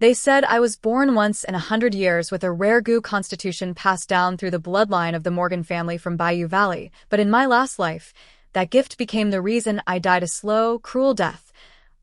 They said I was born once in 100 years with a rare goo constitution passed down through the bloodline of the Morgan family from Bayou Valley, but in my last life, that gift became the reason I died a slow, cruel death.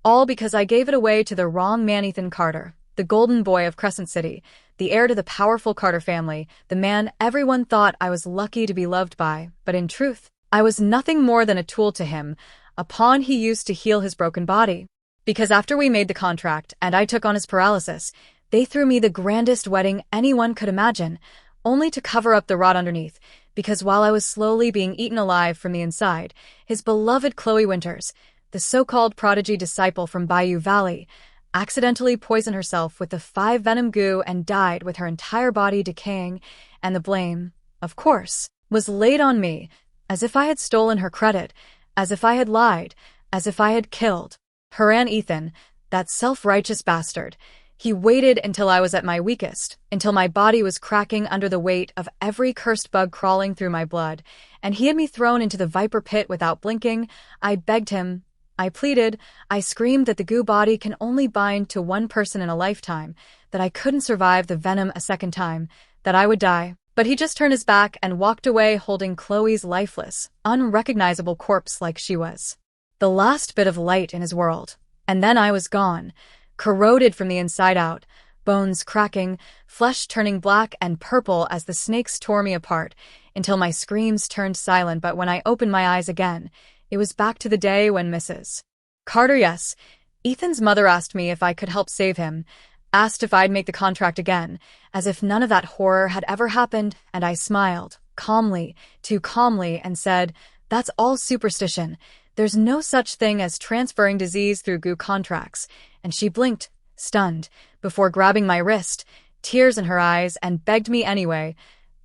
All because I gave it away to the wrong man. Ethan Carter, the golden boy of Crescent City, the heir to the powerful Carter family, the man everyone thought I was lucky to be loved by, but in truth, I was nothing more than a tool to him, a pawn he used to heal his broken body. Because after we made the contract and I took on his paralysis, they threw me the grandest wedding anyone could imagine, only to cover up the rot underneath, because while I was slowly being eaten alive from the inside, his beloved Chloe Winters, the so-called prodigy disciple from Bayou Valley, accidentally poisoned herself with the 5-venom goo and died with her entire body decaying, and the blame, of course, was laid on me, as if I had stolen her credit, as if I had lied, as if I had killed her and Ethan, that self-righteous bastard. He waited until I was at my weakest, until my body was cracking under the weight of every cursed bug crawling through my blood, and he had me thrown into the viper pit without blinking. I begged him, I pleaded, I screamed that the goo body can only bind to one person in a lifetime, that I couldn't survive the venom a second time, that I would die. But he just turned his back and walked away holding Chloe's lifeless, unrecognizable corpse like she was the last bit of light in his world. And then I was gone, corroded from the inside out, bones cracking, flesh turning black and purple as the snakes tore me apart, until my screams turned silent. But when I opened my eyes again, it was back to the day when Mrs. Carter, yes, Ethan's mother, asked me if I could help save him, asked if I'd make the contract again, as if none of that horror had ever happened, and I smiled, calmly, too calmly, and said, "That's all superstition. There's no such thing as transferring disease through goo contracts." And she blinked, stunned, before grabbing my wrist, tears in her eyes, and begged me anyway.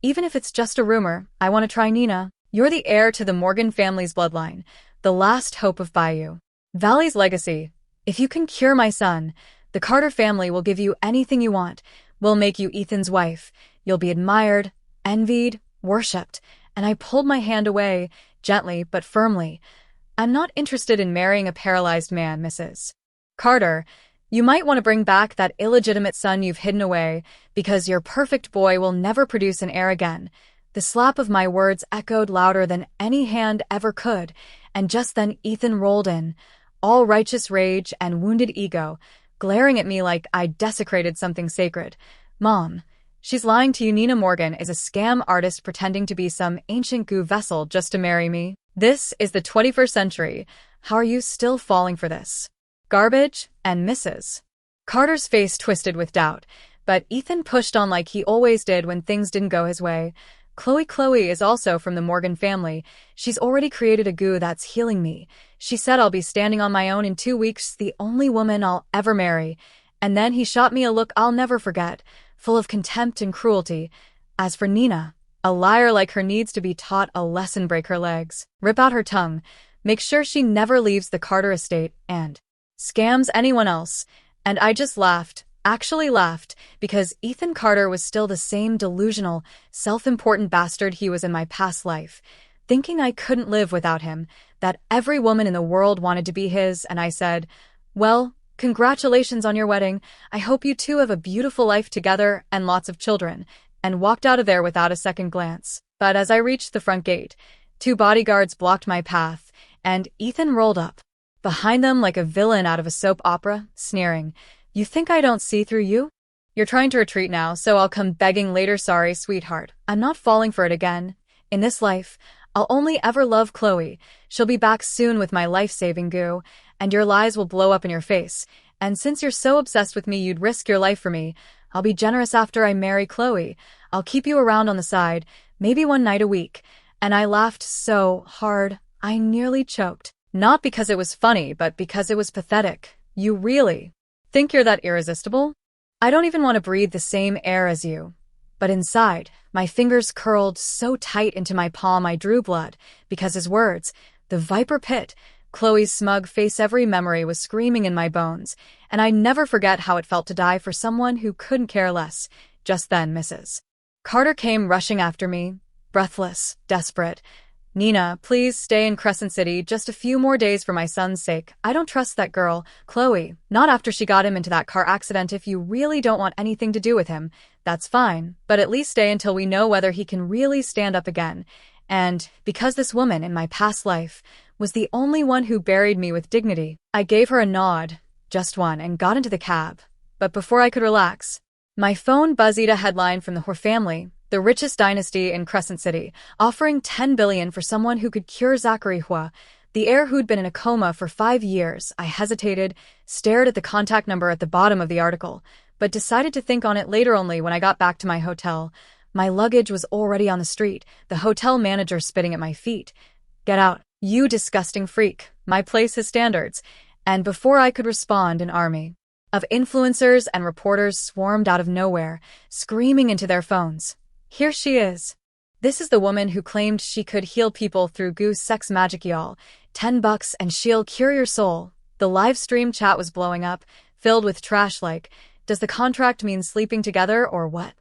"Even if it's just a rumor, I want to try, Nina. You're the heir to the Morgan family's bloodline, the last hope of Bayou Valley's legacy. If you can cure my son, the Carter family will give you anything you want. We'll make you Ethan's wife. You'll be admired, envied, worshipped." And I pulled my hand away, gently but firmly. "I'm not interested in marrying a paralyzed man, Mrs. Carter. You might want to bring back that illegitimate son you've hidden away, because your perfect boy will never produce an heir again." The slap of my words echoed louder than any hand ever could, and just then Ethan rolled in, all righteous rage and wounded ego, glaring at me like I'd desecrated something sacred. "Mom, she's lying to you. Nina Morgan is a scam artist pretending to be some ancient goo vessel just to marry me. This is the 21st century. How are you still falling for this garbage?" And Mrs. Carter's face twisted with doubt, but Ethan pushed on like he always did when things didn't go his way. Chloe is also from the Morgan family. She's already created a goo that's healing me. She said I'll be standing on my own in 2 weeks, the only woman I'll ever marry." And then he shot me a look I'll never forget, full of contempt and cruelty. As for Nina, a liar like her needs to be taught a lesson. Break her legs, rip out her tongue, make sure she never leaves the Carter estate, and scams anyone else. And I just laughed. Actually laughed, because Ethan Carter was still the same delusional, self-important bastard he was in my past life, thinking I couldn't live without him, that every woman in the world wanted to be his. And I said, "Well, congratulations on your wedding. I hope you two have a beautiful life together and lots of children," and walked out of there without a second glance. But as I reached the front gate, 2 bodyguards blocked my path, and Ethan rolled up behind them like a villain out of a soap opera, sneering, "You think I don't see through you? You're trying to retreat now, so I'll come begging later. Sorry, sweetheart. I'm not falling for it again. In this life, I'll only ever love Chloe. She'll be back soon with my life-saving goo, and your lies will blow up in your face. And since you're so obsessed with me you'd risk your life for me, I'll be generous after I marry Chloe. I'll keep you around on the side, maybe 1 night a week." And I laughed so hard, I nearly choked. Not because it was funny, but because it was pathetic. "You really think you're that irresistible? I don't even want to breathe the same air as you." But inside, my fingers curled so tight into my palm I drew blood, because his words, the viper pit, Chloe's smug face, every memory was screaming in my bones, and I'd never forget how it felt to die for someone who couldn't care less. Just then Mrs. Carter came rushing after me, breathless, desperate. Nina, please stay in Crescent City just a few more days for my son's sake. I don't trust that girl, Chloe. Not after she got him into that car accident. If you really don't want anything to do with him, that's fine. But at least stay until we know whether he can really stand up again. And because this woman in my past life was the only one who buried me with dignity, I gave her a nod, just one, and got into the cab. But before I could relax, my phone buzzed a headline from the Hoare family, the richest dynasty in Crescent City, offering $10 billion for someone who could cure Zachary Hoare, the heir who'd been in a coma for 5 years. I hesitated, stared at the contact number at the bottom of the article, but decided to think on it later. Only when I got back to my hotel. My luggage was already on the street, the hotel manager spitting at my feet. "Get out, you disgusting freak. My place has standards." And before I could respond, an army of influencers and reporters swarmed out of nowhere, screaming into their phones. "Here she is. This is the woman who claimed she could heal people through goose sex magic, y'all. $10 and she'll cure your soul." The live stream chat was blowing up, filled with trash like, "Does the contract mean sleeping together or what?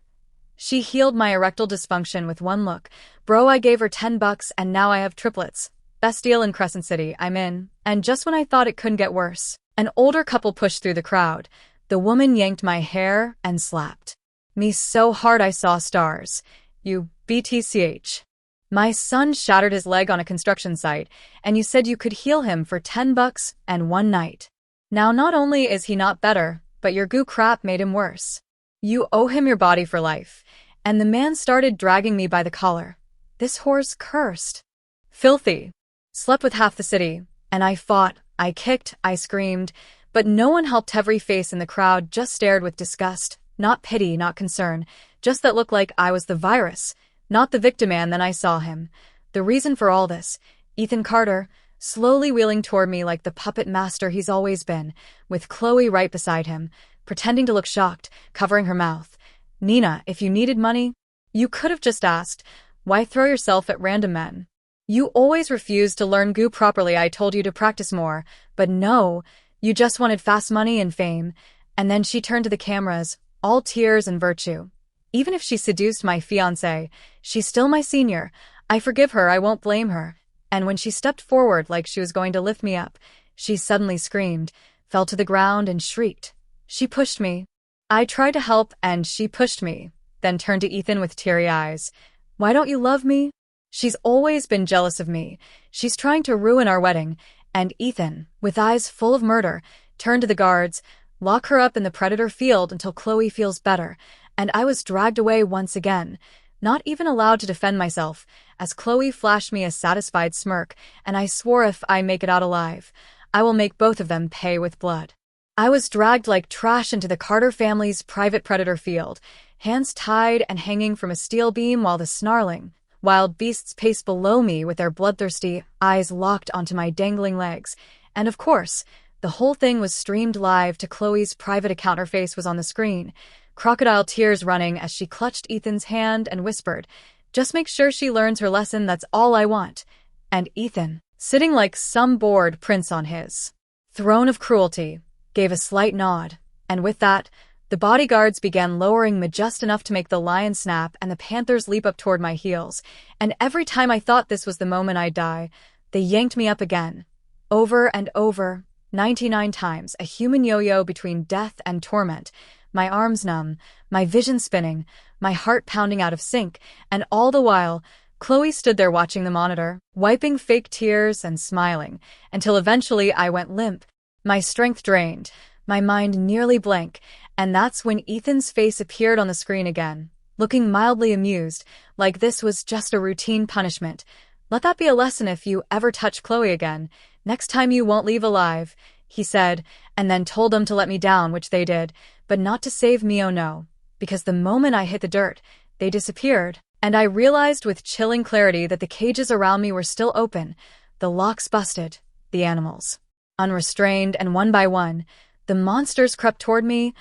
She healed my erectile dysfunction with one look. Bro, I gave her $10 and now I have triplets. Best deal in Crescent City, I'm in." And just when I thought it couldn't get worse, an older couple pushed through the crowd. The woman yanked my hair and slapped me so hard I saw stars. "You BTCH. My son shattered his leg on a construction site, and you said you could heal him for $10 and one night. Now not only is he not better, but your goo crap made him worse. You owe him your body for life." And the man started dragging me by the collar. This whore's cursed. Filthy. Slept with half the city, and I fought, I kicked, I screamed, but no one helped. Every face in the crowd just stared with disgust. Not pity, not concern, just that look like I was the virus, not the victim. And then I saw him. The reason for all this, Ethan Carter, slowly wheeling toward me like the puppet master he's always been, with Chloe right beside him, pretending to look shocked, covering her mouth. "Nina, if you needed money, you could have just asked. Why throw yourself at random men? You always refused to learn goo properly. I told you to practice more, but no, you just wanted fast money and fame." And then she turned to the cameras, all tears and virtue. "Even if she seduced my fiancé, she's still my senior. I forgive her, I won't blame her." And when she stepped forward like she was going to lift me up, she suddenly screamed, fell to the ground and shrieked. She pushed me. I tried to help and she pushed me, then turned to Ethan with teary eyes. "Why don't you love me? She's always been jealous of me. She's trying to ruin our wedding." And Ethan, with eyes full of murder, turned to the guards. "Lock her up in the predator field until Chloe feels better." And I was dragged away once again, not even allowed to defend myself, as Chloe flashed me a satisfied smirk, and I swore if I make it out alive, I will make both of them pay with blood. I was dragged like trash into the Carter family's private predator field, hands tied and hanging from a steel beam while the snarling wild beasts paced below me with their bloodthirsty eyes locked onto my dangling legs. And of course, the whole thing was streamed live to Chloe's private account. Her face was on the screen, crocodile tears running as she clutched Ethan's hand and whispered, "Just make sure she learns her lesson, that's all I want." And Ethan, sitting like some bored prince on his throne of cruelty, gave a slight nod, and with that, the bodyguards began lowering me just enough to make the lion snap and the panthers leap up toward my heels. And every time I thought this was the moment I'd die, they yanked me up again. Over and over, 99 times, a human yo-yo between death and torment, my arms numb, my vision spinning, my heart pounding out of sync, and all the while, Chloe stood there watching the monitor, wiping fake tears and smiling, until eventually I went limp, my strength drained, my mind nearly blank, and that's when Ethan's face appeared on the screen again, looking mildly amused, like this was just a routine punishment. "Let that be a lesson if you ever touch Chloe again. Next time you won't leave alive," he said, and then told them to let me down, which they did, but not to save me, oh no, because the moment I hit the dirt, they disappeared, and I realized with chilling clarity that the cages around me were still open, the locks busted, the animals unrestrained, and one by one, the monsters crept toward me,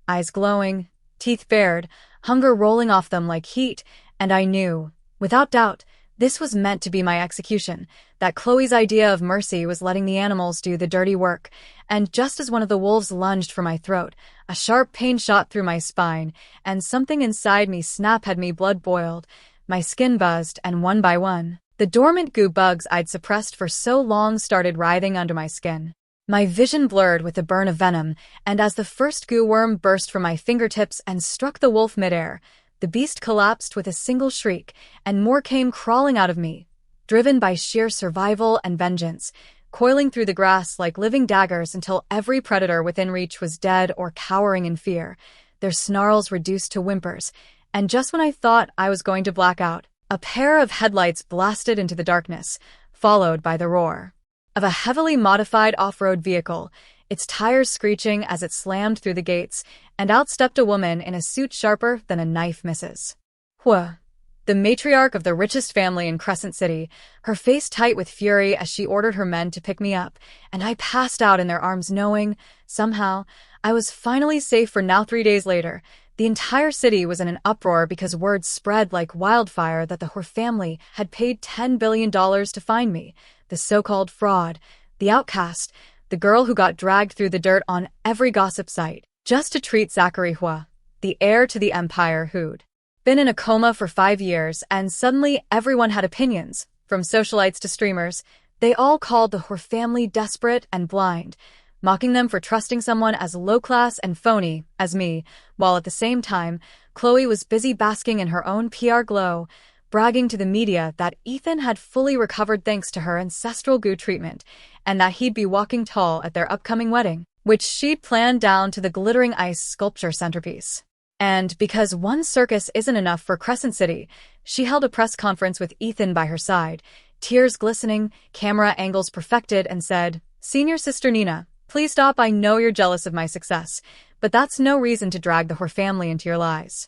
eyes glowing, teeth bared, hunger rolling off them like heat, and I knew, without doubt, this was meant to be my execution, that Chloe's idea of mercy was letting the animals do the dirty work. And just as one of the wolves lunged for my throat, a sharp pain shot through my spine, and something inside me snapped, had me blood boiled, my skin buzzed, and one by one, The dormant goo bugs I'd suppressed for so long started writhing under my skin. My vision blurred with the burn of venom, and as the first goo worm burst from my fingertips and struck the wolf midair, the beast collapsed with a single shriek, and more came crawling out of me, driven by sheer survival and vengeance, coiling through the grass like living daggers until every predator within reach was dead or cowering in fear, their snarls reduced to whimpers, and just when I thought I was going to black out, a pair of headlights blasted into the darkness, followed by the roar of a heavily modified off-road vehicle, its tires screeching as it slammed through the gates, and out stepped a woman in a suit sharper than a knife misses. Hua, the matriarch of the richest family in Crescent City, her face tight with fury as she ordered her men to pick me up, and I passed out in their arms knowing, somehow, I was finally safe. For now 3 days later, the entire city was in an uproar because word spread like wildfire that the Hoare family had paid $10 billion to find me, the so-called fraud, the outcast, the girl who got dragged through the dirt on every gossip site, just to treat Zachary Hua, the heir to the empire who'd been in a coma for 5 years, and suddenly everyone had opinions, from socialites to streamers. They all called the Hoare family desperate and blind, mocking them for trusting someone as low-class and phony as me, while at the same time, Chloe was busy basking in her own PR glow, bragging to the media that Ethan had fully recovered thanks to her ancestral goo treatment, and that he'd be walking tall at their upcoming wedding, which she'd planned down to the glittering ice sculpture centerpiece. And because one circus isn't enough for Crescent City, she held a press conference with Ethan by her side, tears glistening, camera angles perfected, and said, "Senior Sister Nina, please stop. I know you're jealous of my success, but that's no reason to drag the Hoare family into your lies.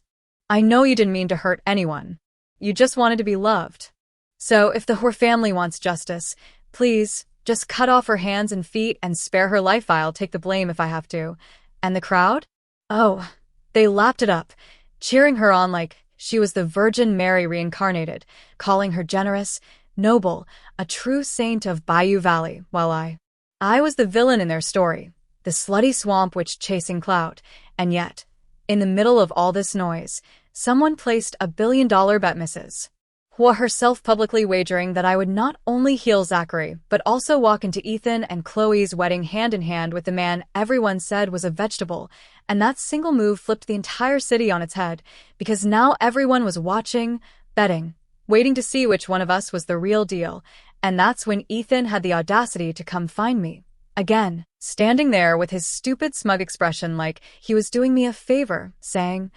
I know you didn't mean to hurt anyone. You just wanted to be loved. So if the Hoare family wants justice, please, just cut off her hands and feet and spare her life. I'll take the blame if I have to." And the crowd? Oh, they lapped it up, cheering her on like she was the Virgin Mary reincarnated, calling her generous, noble, a true saint of Bayou Valley, while I was the villain in their story, the slutty swamp witch chasing clout. And yet, in the middle of all this noise, someone placed $1 billion bet, Mrs. Hua herself publicly wagering that I would not only heal Zachary, but also walk into Ethan and Chloe's wedding hand in hand with the man everyone said was a vegetable, and that single move flipped the entire city on its head, because now everyone was watching, betting, waiting to see which one of us was the real deal, and that's when Ethan had the audacity to come find me. Again, standing there with his stupid smug expression like he was doing me a favor, saying,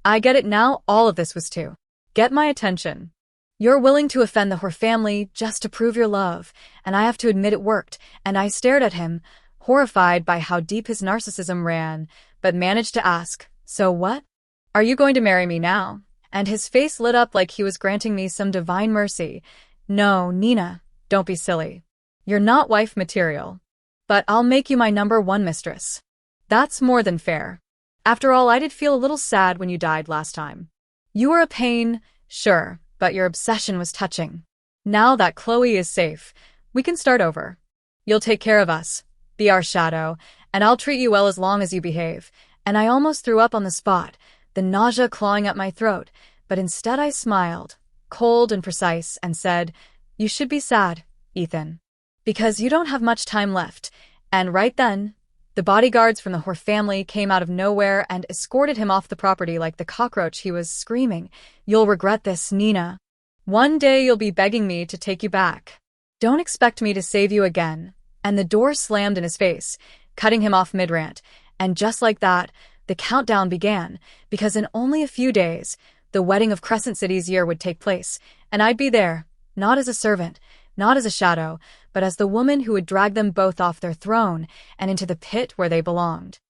"I get it now, all of this was to get my attention. You're willing to offend the Hoare family just to prove your love, and I have to admit it worked." And I stared at him, horrified by how deep his narcissism ran, but managed to ask, "So what? Are you going to marry me now?" And his face lit up like he was granting me some divine mercy. "No, Nina, don't be silly. You're not wife material. But I'll make you my #1 mistress. That's more than fair. After all, I did feel a little sad when you died last time. You were a pain, sure, but your obsession was touching. Now that Chloe is safe, we can start over. You'll take care of us, be our shadow, and I'll treat you well as long as you behave." And I almost threw up on the spot, the nausea clawing at my throat, but instead I smiled, cold and precise, and said, "You should be sad, Ethan, because you don't have much time left." And right then, the bodyguards from the Hoare family came out of nowhere and escorted him off the property like the cockroach he was, screaming, "You'll regret this, Nina. One day you'll be begging me to take you back. Don't expect me to save you again." And the door slammed in his face, cutting him off mid-rant. And just like that, the countdown began, because in only a few days, the wedding of Crescent City's year would take place, and I'd be there, not as a servant, not as a shadow, but as the woman who would drag them both off their throne and into the pit where they belonged.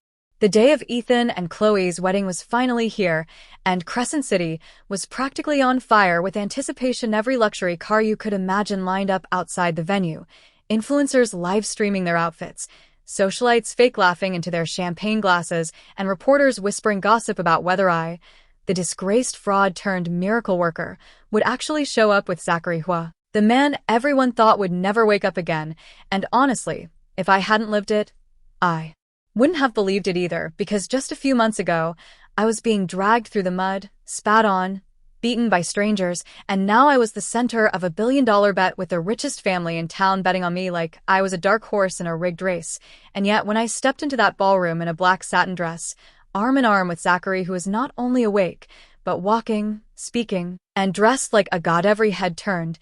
The day of Ethan and Chloe's wedding was finally here, and Crescent City was practically on fire with anticipation. Every luxury car you could imagine lined up outside the venue, influencers live streaming their outfits, socialites fake laughing into their champagne glasses, and reporters whispering gossip about whether I, the disgraced fraud turned miracle worker, would actually show up with Zachary Hua, the man everyone thought would never wake up again. And honestly, if I hadn't lived it, I wouldn't have believed it either, because just a few months ago, I was being dragged through the mud, spat on, beaten by strangers, and now I was the center of a $1 billion bet with the richest family in town betting on me like I was a dark horse in a rigged race. And yet, when I stepped into that ballroom in a black satin dress, arm in arm with Zachary, who was not only awake, but walking, speaking, and dressed like a god, every head turned,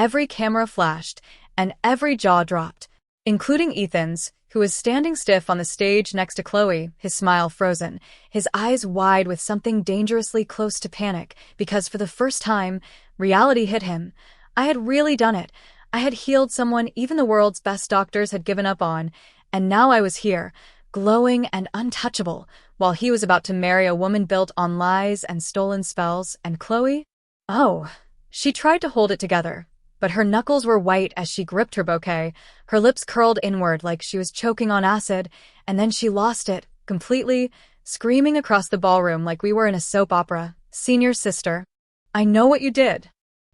every camera flashed, and every jaw dropped, including Ethan's, who was standing stiff on the stage next to Chloe, his smile frozen, his eyes wide with something dangerously close to panic, because for the first time, reality hit him. I had really done it. I had healed someone even the world's best doctors had given up on, and now I was here, glowing and untouchable, while he was about to marry a woman built on lies and stolen spells. And Chloe? Oh. She tried to hold it together, but her knuckles were white as she gripped her bouquet, her lips curled inward like she was choking on acid, and then she lost it, completely, screaming across the ballroom like we were in a soap opera. "Senior sister, I know what you did.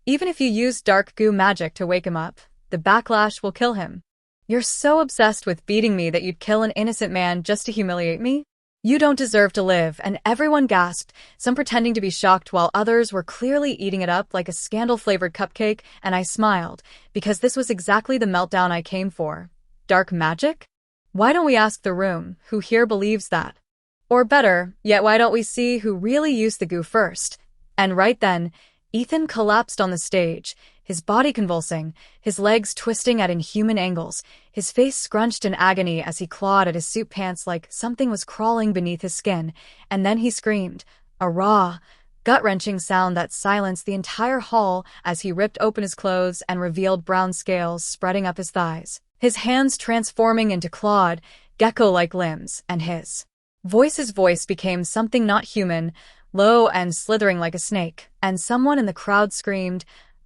Even if you used dark goo magic to wake him up, the backlash will kill him. You're so obsessed with beating me that you'd kill an innocent man just to humiliate me? You don't deserve to live." And everyone gasped, some pretending to be shocked while others were clearly eating it up like a scandal-flavored cupcake, and I smiled, because this was exactly the meltdown I came for. Dark magic? Why don't we ask the room, who here believes that? Or better, yet why don't we see who really used the goo first? And right then, Ethan collapsed on the stage, his body convulsing, his legs twisting at inhuman angles, his face scrunched in agony as he clawed at his suit pants like something was crawling beneath his skin, and then he screamed, a raw, gut-wrenching sound that silenced the entire hall as he ripped open his clothes and revealed brown scales spreading up his thighs, his hands transforming into clawed, gecko-like limbs, and his voice became something not human, low and slithering like a snake, and someone in the crowd screamed,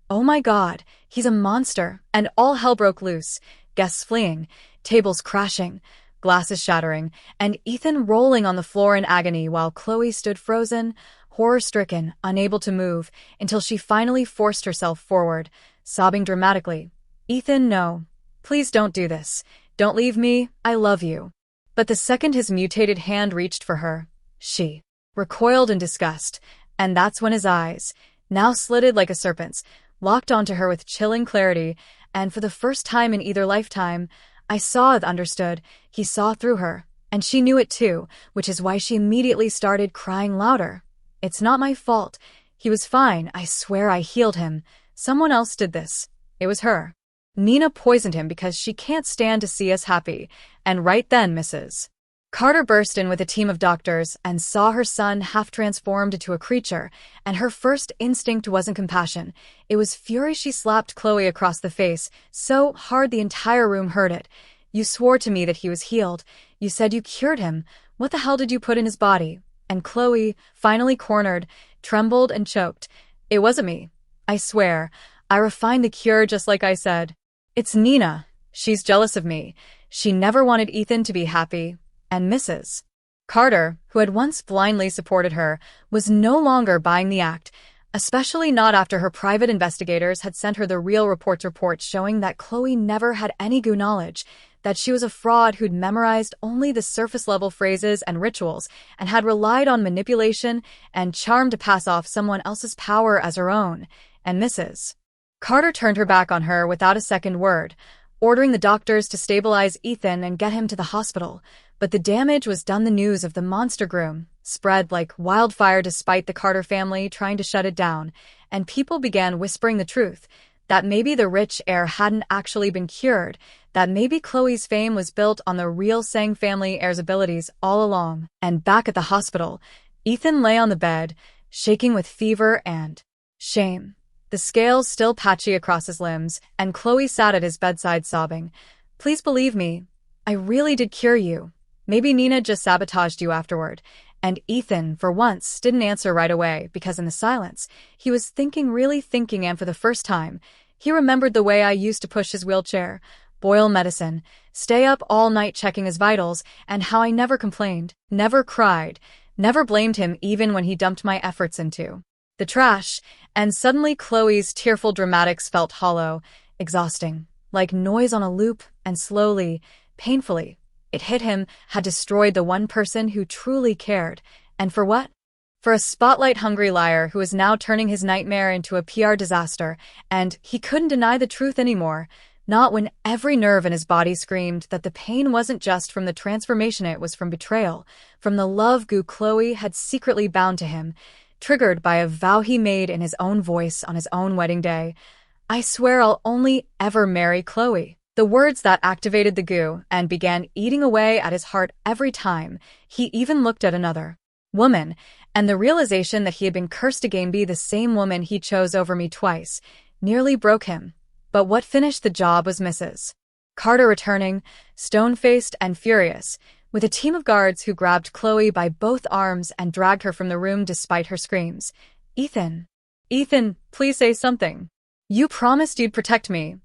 "Oh my God, he's a monster," and all hell broke loose, guests fleeing, tables crashing, glasses shattering, and Ethan rolling on the floor in agony while Chloe stood frozen, horror-stricken, unable to move, until she finally forced herself forward, sobbing dramatically. "Ethan, no. Please don't do this. Don't leave me, I love you." But the second his mutated hand reached for her, she recoiled in disgust, and that's when his eyes, now slitted like a serpent's, locked onto her with chilling clarity, and for the first time in either lifetime, I saw, understood, he saw through her, and she knew it too, which is why she immediately started crying louder. "It's not my fault. He was fine. I swear I healed him. Someone else did this. It was her. Nina poisoned him because she can't stand to see us happy." And right then, Mrs. Carter burst in with a team of doctors and saw her son half transformed into a creature, and her first instinct wasn't compassion. It was fury. She slapped Chloe across the face, so hard the entire room heard it. "You swore to me that he was healed. You said you cured him. What the hell did you put in his body?" And Chloe, finally cornered, trembled and choked. "It wasn't me. I swear. I refined the cure just like I said. It's Nina. She's jealous of me. She never wanted Ethan to be happy." And Mrs. Carter, who had once blindly supported her, was no longer buying the act, especially not after her private investigators had sent her the real reports showing that Chloe never had any goo knowledge, that she was a fraud who'd memorized only the surface-level phrases and rituals, and had relied on manipulation and charm to pass off someone else's power as her own. And Mrs. Carter turned her back on her without a second word, ordering the doctors to stabilize Ethan and get him to the hospital. But the damage was done. The news of the monster groom spread like wildfire despite the Carter family trying to shut it down, and people began whispering the truth, that maybe the rich heir hadn't actually been cured, that maybe Chloe's fame was built on the real Sang family heir's abilities all along. And back at the hospital, Ethan lay on the bed, shaking with fever and shame, the scales still patchy across his limbs, and Chloe sat at his bedside sobbing. "Please believe me. I really did cure you. Maybe Nina just sabotaged you afterward." And Ethan, for once, didn't answer right away, because in the silence, he was thinking, really thinking, and for the first time, he remembered the way I used to push his wheelchair, boil medicine, stay up all night checking his vitals, and how I never complained, never cried, never blamed him even when he dumped my efforts into the trash. And suddenly Chloe's tearful dramatics felt hollow, exhausting, like noise on a loop, and slowly, painfully, it hit him, had destroyed the one person who truly cared. And for what? For a spotlight-hungry liar who was now turning his nightmare into a PR disaster, and he couldn't deny the truth anymore, not when every nerve in his body screamed that the pain wasn't just from the transformation, it was from betrayal, from the love goo Chloe had secretly bound to him, triggered by a vow he made in his own voice on his own wedding day. "I swear I'll only ever marry Chloe." The words that activated the goo and began eating away at his heart every time he even looked at another woman, and the realization that he had been cursed again be the same woman he chose over me twice nearly broke him. But what finished the job was Mrs. Carter returning, stone-faced and furious, with a team of guards who grabbed Chloe by both arms and dragged her from the room despite her screams. Ethan, please say something. You promised you'd protect me."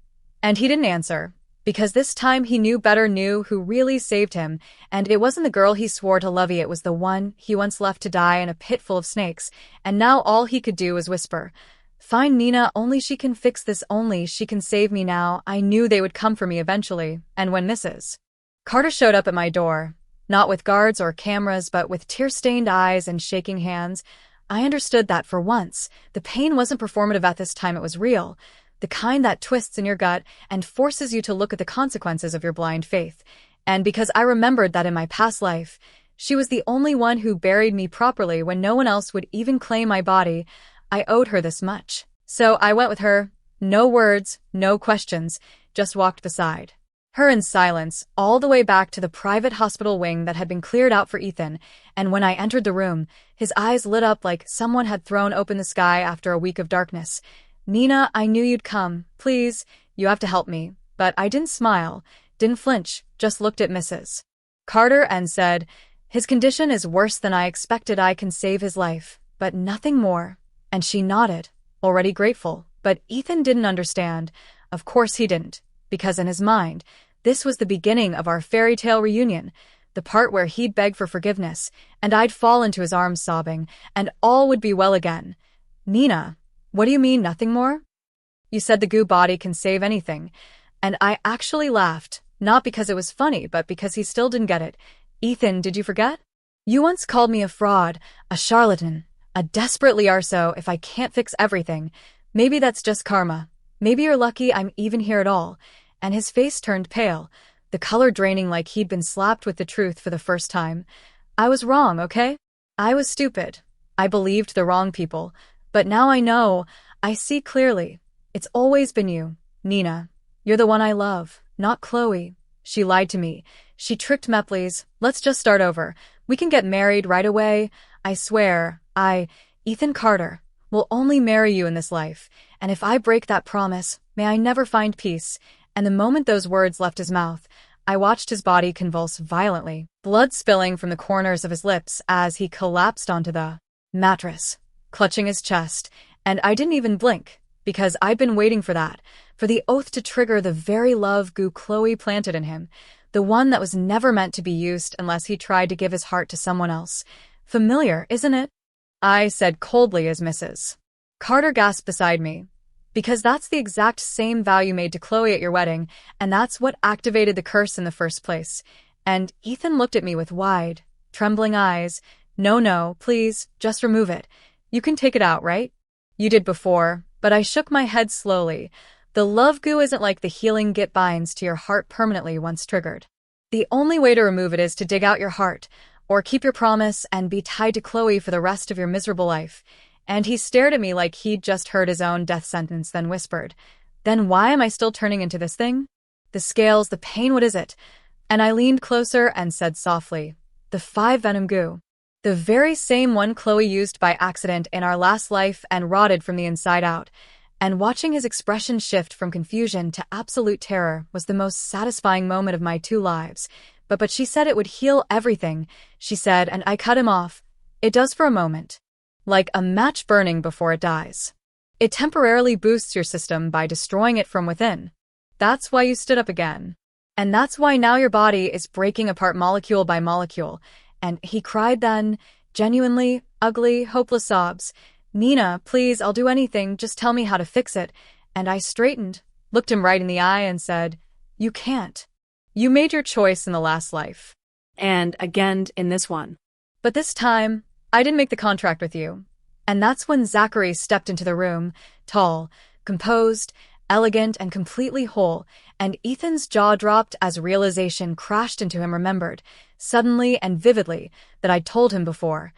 And he didn't answer, because this time he knew who really saved him, and it wasn't the girl he swore to love, it was the one he once left to die in a pit full of snakes, and now all he could do was whisper, "Find Nina, only she can fix this, only she can save me now." I knew they would come for me eventually, and when Mrs. Carter showed up at my door, not with guards or cameras but with tear-stained eyes and shaking hands, I understood that for once, the pain wasn't performative at this time, it was real, the kind that twists in your gut and forces you to look at the consequences of your blind faith. And because I remembered that in my past life, she was the only one who buried me properly when no one else would even claim my body, I owed her this much. So I went with her, no words, no questions, just walked beside her in silence, all the way back to the private hospital wing that had been cleared out for Ethan, and when I entered the room, his eyes lit up like someone had thrown open the sky after a week of darkness. "Nina, I knew you'd come. Please, you have to help me." But I didn't smile, didn't flinch, just looked at Mrs. Carter and said, "His condition is worse than I expected. I can save his life, but nothing more." And she nodded, already grateful. But Ethan didn't understand. Of course he didn't, because in his mind, this was the beginning of our fairy tale reunion, the part where he'd beg for forgiveness, and I'd fall into his arms sobbing, and all would be well again. "Nina, what do you mean, nothing more? You said the goo body can save anything." And I actually laughed, not because it was funny, but because he still didn't get it. "Ethan, did you forget? You once called me a fraud, a charlatan, a desperate liar, so if I can't fix everything, maybe that's just karma. Maybe you're lucky I'm even here at all." And his face turned pale, the color draining like he'd been slapped with the truth for the first time. "I was wrong, okay? I was stupid. I believed the wrong people. But now I know, I see clearly. It's always been you, Nina. You're the one I love, not Chloe. She lied to me. She tricked me, please. Let's just start over. We can get married right away. I swear, Ethan Carter, will only marry you in this life. And if I break that promise, may I never find peace." And the moment those words left his mouth, I watched his body convulse violently, blood spilling from the corners of his lips as he collapsed onto the mattress, clutching his chest, and I didn't even blink, because I'd been waiting for that, for the oath to trigger the very love goo Chloe planted in him, the one that was never meant to be used unless he tried to give his heart to someone else. "Familiar, isn't it?" I said coldly as Mrs. Carter gasped beside me. "Because that's the exact same vow you made to Chloe at your wedding, and that's what activated the curse in the first place." And Ethan looked at me with wide, trembling eyes. No, please, just remove it. You can take it out, right? You did before." But I shook my head slowly. The love goo isn't like the healing git binds to your heart permanently once triggered. The only way to remove it is to dig out your heart, or keep your promise and be tied to Chloe for the rest of your miserable life. And he stared at me like he'd just heard his own death sentence, then whispered, "Then why am I still turning into this thing? The scales, the pain, what is it?" And I leaned closer and said softly, "The 5-venom goo. The very same one Chloe used by accident in our last life and rotted from the inside out." And watching his expression shift from confusion to absolute terror was the most satisfying moment of my 2 lives. But she said it would heal everything, she said, and I cut him off. "It does for a moment. Like a match burning before it dies. It temporarily boosts your system by destroying it from within. That's why you stood up again. And that's why now your body is breaking apart molecule by molecule." And he cried then, genuinely, ugly, hopeless sobs. "Nina, please, I'll do anything, just tell me how to fix it." And I straightened, looked him right in the eye and said, "You can't. You made your choice in the last life. And again in this one. But this time, I didn't make the contract with you. And that's when Zachary stepped into the room, tall, composed, elegant, and completely whole, and Ethan's jaw dropped as realization crashed into him. Remembered, suddenly and vividly, that I'd told him before.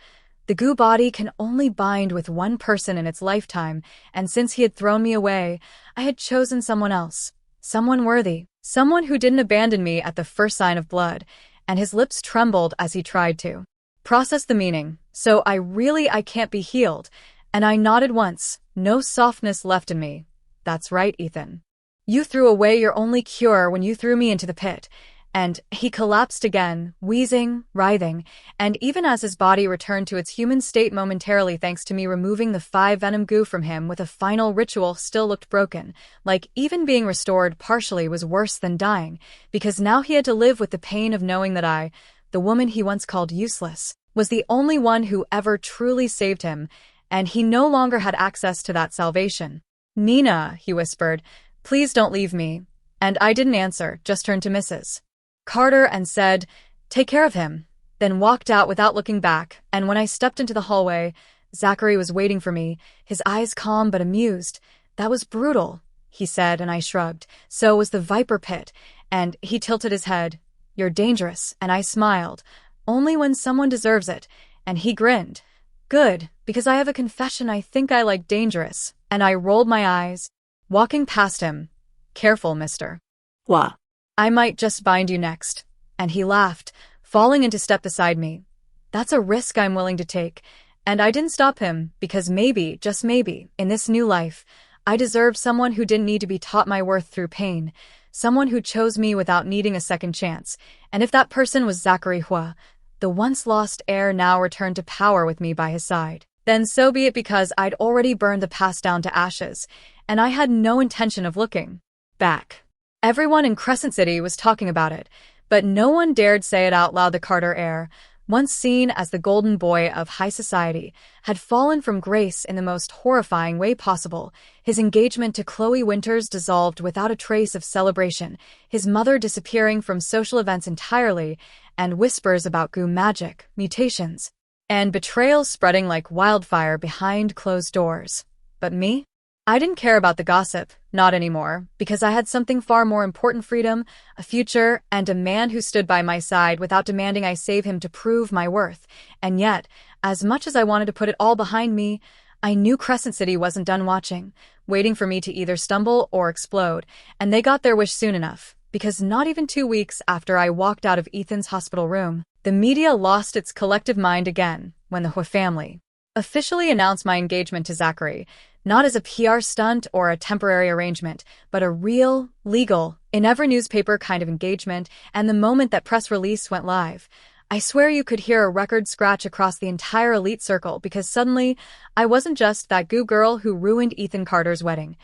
The goo body can only bind with one person in its lifetime, and since he had thrown me away, I had chosen someone else. Someone worthy. Someone who didn't abandon me at the first sign of blood, and his lips trembled as he tried to process the meaning. So I can't be healed. And I nodded once, no softness left in me. That's right, Ethan. You threw away your only cure when you threw me into the pit. And he collapsed again, wheezing, writhing, and even as his body returned to its human state momentarily thanks to me removing the 5 venom goo from him with a final ritual still looked broken, like even being restored partially was worse than dying, because now he had to live with the pain of knowing that I, the woman he once called useless, was the only one who ever truly saved him, and he no longer had access to that salvation. Nina, he whispered, please don't leave me. And I didn't answer, just turned to Mrs. Carter and said, take care of him, then walked out without looking back, and when I stepped into the hallway, Zachary was waiting for me, his eyes calm but amused. That was brutal, he said, and I shrugged. So was the viper pit, and he tilted his head. You're dangerous, and I smiled. Only when someone deserves it, and he grinned. Good, because I have a confession. I think I like dangerous, and I rolled my eyes, walking past him. Careful, mister. What? I might just bind you next. And he laughed, falling into step beside me. That's a risk I'm willing to take. And I didn't stop him, because maybe, just maybe, in this new life, I deserved someone who didn't need to be taught my worth through pain, someone who chose me without needing a second chance. And if that person was Zachary Hua, the once lost heir now returned to power with me by his side, then so be it, because I'd already burned the past down to ashes, and I had no intention of looking back. Everyone in Crescent City was talking about it, but no one dared say it out loud. The Carter heir, once seen as the golden boy of high society, had fallen from grace in the most horrifying way possible. His engagement to Chloe Winters dissolved without a trace of celebration, his mother disappearing from social events entirely, and whispers about goo magic, mutations, and betrayals spreading like wildfire behind closed doors. But me? I didn't care about the gossip, not anymore, because I had something far more important: freedom, a future, and a man who stood by my side without demanding I save him to prove my worth. And yet, as much as I wanted to put it all behind me, I knew Crescent City wasn't done watching, waiting for me to either stumble or explode, and they got their wish soon enough, because not even 2 weeks after I walked out of Ethan's hospital room, the media lost its collective mind again when the Hua family officially announced my engagement to Zachary, not as a PR stunt or a temporary arrangement, but a real, legal, in every newspaper kind of engagement. And the moment that press release went live, I swear you could hear a record scratch across the entire elite circle, because suddenly I wasn't just that goo girl who ruined Ethan Carter's wedding.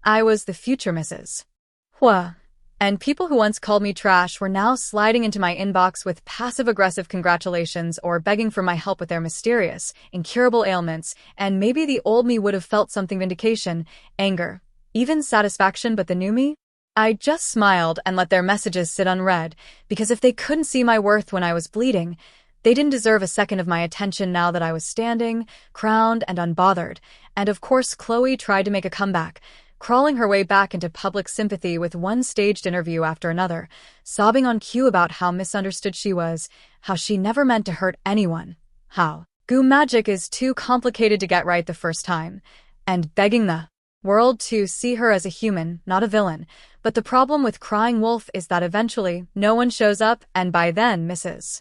I was the future Mrs. Hua. And people who once called me trash were now sliding into my inbox with passive-aggressive congratulations or begging for my help with their mysterious, incurable ailments, and maybe the old me would have felt something: vindication, anger, even satisfaction. But the new me? I just smiled and let their messages sit unread, because if they couldn't see my worth when I was bleeding, they didn't deserve a second of my attention now that I was standing, crowned, and unbothered. And of course Chloe tried to make a comeback, crawling her way back into public sympathy with one staged interview after another, sobbing on cue about how misunderstood she was, how she never meant to hurt anyone, how goo magic is too complicated to get right the first time, and begging the world to see her as a human, not a villain. But the problem with Crying Wolf is that eventually no one shows up, and by then Mrs.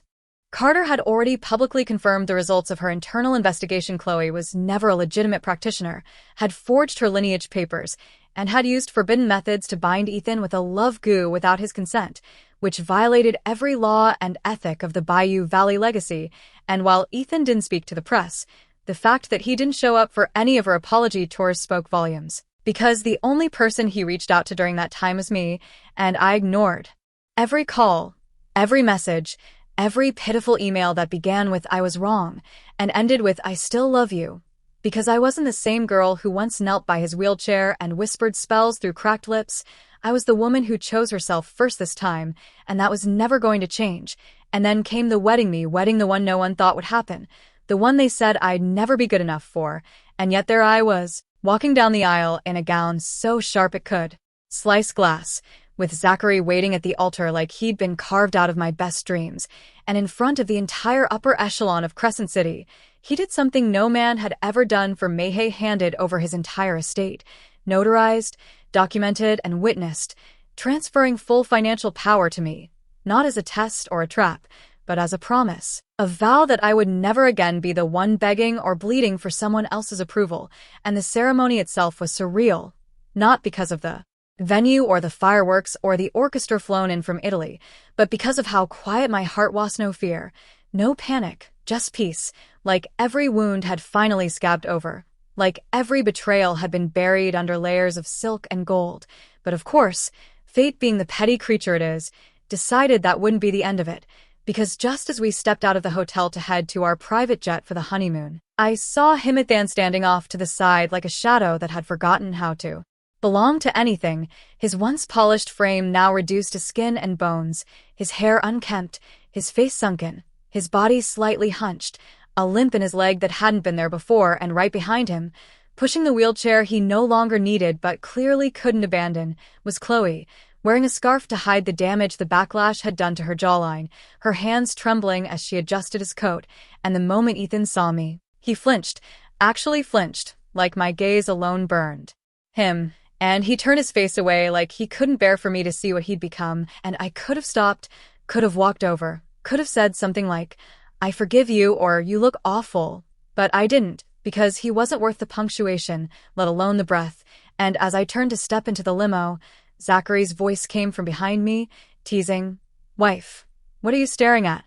Carter had already publicly confirmed the results of her internal investigation. Chloe was never a legitimate practitioner, had forged her lineage papers, and had used forbidden methods to bind Ethan with a love goo without his consent, which violated every law and ethic of the Bayou Valley legacy. And while Ethan didn't speak to the press, the fact that he didn't show up for any of her apology tours spoke volumes, because the only person he reached out to during that time was me, and I ignored every call, every message, every pitiful email that began with "I was wrong" and ended with "I still love you," because I wasn't the same girl who once knelt by his wheelchair and whispered spells through cracked lips. I was the woman who chose herself first this time, and that was never going to change. And then came the wedding, me wedding the one no one thought would happen, the one they said I'd never be good enough for, and yet there I was, walking down the aisle in a gown so sharp it could slice glass, with Zachary waiting at the altar like he'd been carved out of my best dreams, and in front of the entire upper echelon of Crescent City, he did something no man had ever done for Mayhay, handed over his entire estate, notarized, documented, and witnessed, transferring full financial power to me, not as a test or a trap, but as a promise, a vow that I would never again be the one begging or bleeding for someone else's approval. And the ceremony itself was surreal, not because of the venue or the fireworks or the orchestra flown in from Italy, but because of how quiet my heart was. No fear, no panic, just peace, like every wound had finally scabbed over, like every betrayal had been buried under layers of silk and gold. But of course, fate, being the petty creature it is, decided that wouldn't be the end of it, because just as we stepped out of the hotel to head to our private jet for the honeymoon, I saw Himathan standing off to the side like a shadow that had forgotten how to belong to anything, his once polished frame now reduced to skin and bones, his hair unkempt, his face sunken, his body slightly hunched, a limp in his leg that hadn't been there before, and right behind him, pushing the wheelchair he no longer needed but clearly couldn't abandon, was Chloe, wearing a scarf to hide the damage the backlash had done to her jawline, her hands trembling as she adjusted his coat, and the moment Ethan saw me, he flinched, actually flinched, like my gaze alone burned him, and he turned his face away like he couldn't bear for me to see what he'd become, and I could have stopped, could have walked over, could have said something like, "I forgive you," or "You look awful," but I didn't, because he wasn't worth the punctuation, let alone the breath, and as I turned to step into the limo, Zachary's voice came from behind me, teasing, "Wife, what are you staring at?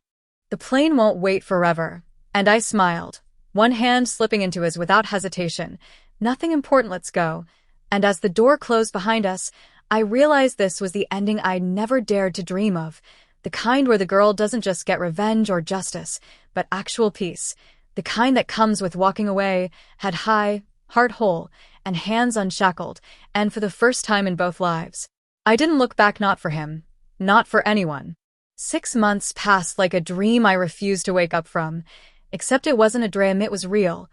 The plane won't wait forever." And I smiled, one hand slipping into his without hesitation. "Nothing important, let's go." And as the door closed behind us, I realized this was the ending I'd never dared to dream of, the kind where the girl doesn't just get revenge or justice, but actual peace, the kind that comes with walking away, head high, heart whole, and hands unshackled, and for the first time in both lives. I didn't look back, not for him, not for anyone. 6 months passed like a dream I refused to wake up from, except it wasn't a dream, it was real.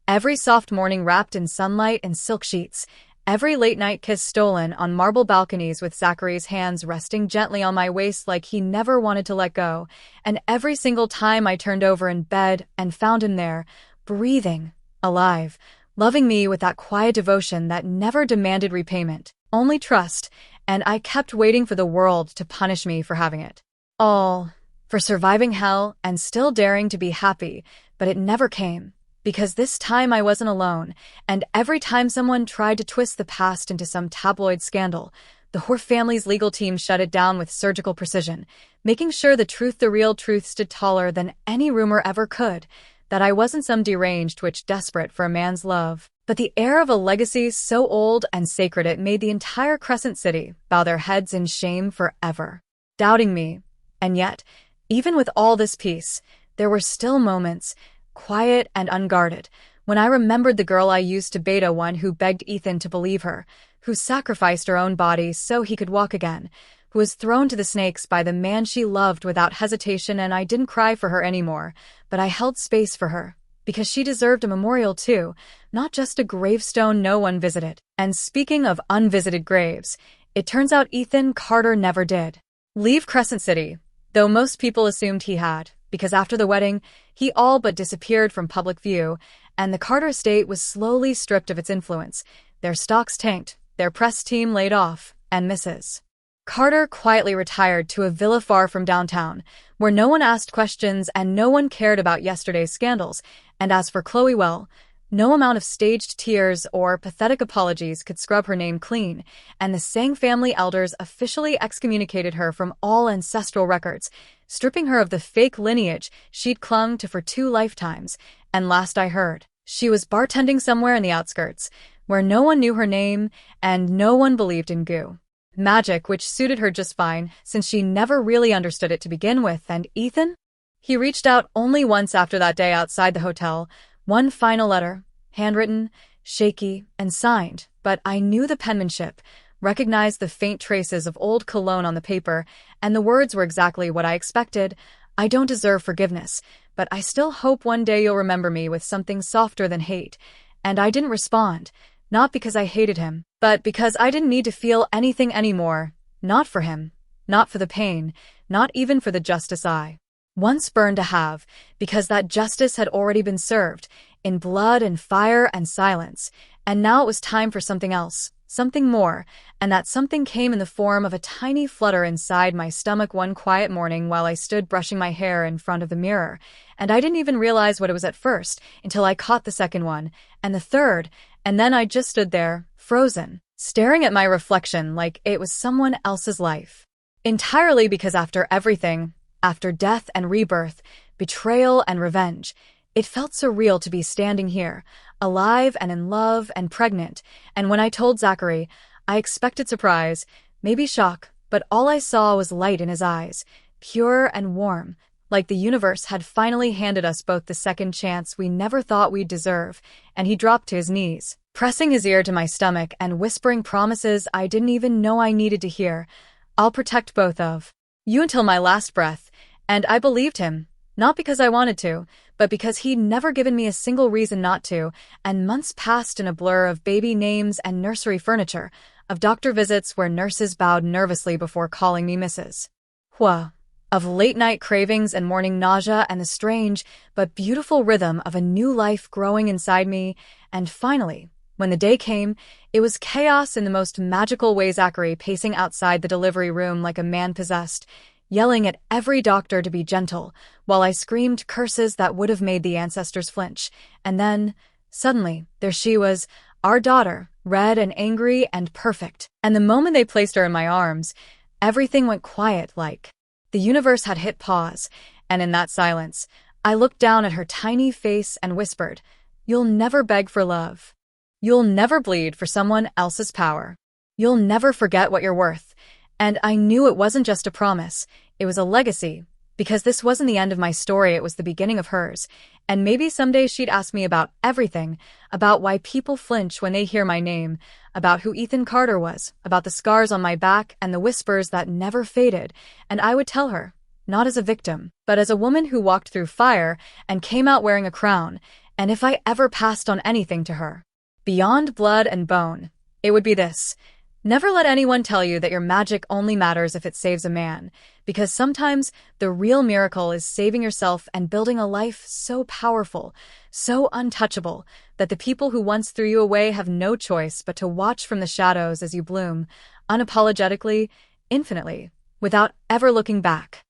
Every soft morning wrapped in sunlight and silk sheets, every late-night kiss stolen on marble balconies with Zachary's hands resting gently on my waist like he never wanted to let go, and every single time I turned over in bed and found him there, breathing, alive, loving me with that quiet devotion that never demanded repayment, only trust, and I kept waiting for the world to punish me for having it all, for surviving hell and still daring to be happy, but it never came. Because this time I wasn't alone, and every time someone tried to twist the past into some tabloid scandal, the Hoare family's legal team shut it down with surgical precision, making sure the real truth stood taller than any rumor ever could, that I wasn't some deranged witch desperate for a man's love, but the heir of a legacy so old and sacred it made the entire Crescent City bow their heads in shame forever, doubting me. And yet, even with all this peace, there were still moments, quiet and unguarded, when I remembered the girl I used to beta, one who begged Ethan to believe her, who sacrificed her own body so he could walk again, who was thrown to the snakes by the man she loved without hesitation. And I didn't cry for her anymore, but I held space for her, because she deserved a memorial too, not just a gravestone no one visited. And speaking of unvisited graves, it turns out Ethan Carter never did leave Crescent City, though most people assumed he had, because after the wedding, he all but disappeared from public view, and the Carter estate was slowly stripped of its influence, their stocks tanked, their press team laid off, and Mrs. Carter quietly retired to a villa far from downtown, where no one asked questions and no one cared about yesterday's scandals. And as for Chloe, well, no amount of staged tears or pathetic apologies could scrub her name clean, and the Sang family elders officially excommunicated her from all ancestral records, stripping her of the fake lineage she'd clung to for 2 lifetimes. And last I heard, she was bartending somewhere in the outskirts, where no one knew her name and no one believed in goo magic, which suited her just fine, since she never really understood it to begin with. And Ethan? He reached out only once after that day outside the hotel, one final letter, handwritten, shaky, and signed, but I knew the penmanship, recognized the faint traces of old cologne on the paper, and the words were exactly what I expected. I don't deserve forgiveness, but I still hope one day you'll remember me with something softer than hate. And I didn't respond, not because I hated him, but because I didn't need to feel anything anymore. Not for him, not for the pain, not even for the justice I once burned to have, because that justice had already been served, in blood and fire and silence, and now it was time for something else, something more, and that something came in the form of a tiny flutter inside my stomach one quiet morning while I stood brushing my hair in front of the mirror, and I didn't even realize what it was at first until I caught the second one, and the third, and then I just stood there, frozen, staring at my reflection like it was someone else's life. Entirely because after everything, after death and rebirth, betrayal and revenge, it felt surreal to be standing here, alive and in love and pregnant, and when I told Zachary, I expected surprise, maybe shock, but all I saw was light in his eyes, pure and warm, like the universe had finally handed us both the second chance we never thought we'd deserve, and he dropped to his knees, pressing his ear to my stomach and whispering promises I didn't even know I needed to hear. I'll protect both of you until my last breath, and I believed him, not because I wanted to, but because he'd never given me a single reason not to, and months passed in a blur of baby names and nursery furniture, of doctor visits where nurses bowed nervously before calling me Mrs. Hua, of late-night cravings and morning nausea and the strange but beautiful rhythm of a new life growing inside me, and finally, when the day came, it was chaos in the most magical way. Zachary pacing outside the delivery room like a man possessed, yelling at every doctor to be gentle, while I screamed curses that would have made the ancestors flinch. And then, suddenly, there she was, our daughter, red and angry and perfect. And the moment they placed her in my arms, everything went quiet like the universe had hit pause, and in that silence, I looked down at her tiny face and whispered, "You'll never beg for love. You'll never bleed for someone else's power. You'll never forget what you're worth." And I knew it wasn't just a promise, it was a legacy, because this wasn't the end of my story, it was the beginning of hers. And maybe someday she'd ask me about everything, about why people flinch when they hear my name, about who Ethan Carter was, about the scars on my back and the whispers that never faded, and I would tell her, not as a victim, but as a woman who walked through fire and came out wearing a crown, and if I ever passed on anything to her, beyond blood and bone, it would be this. Never let anyone tell you that your magic only matters if it saves a man, because sometimes the real miracle is saving yourself and building a life so powerful, so untouchable, that the people who once threw you away have no choice but to watch from the shadows as you bloom, unapologetically, infinitely, without ever looking back.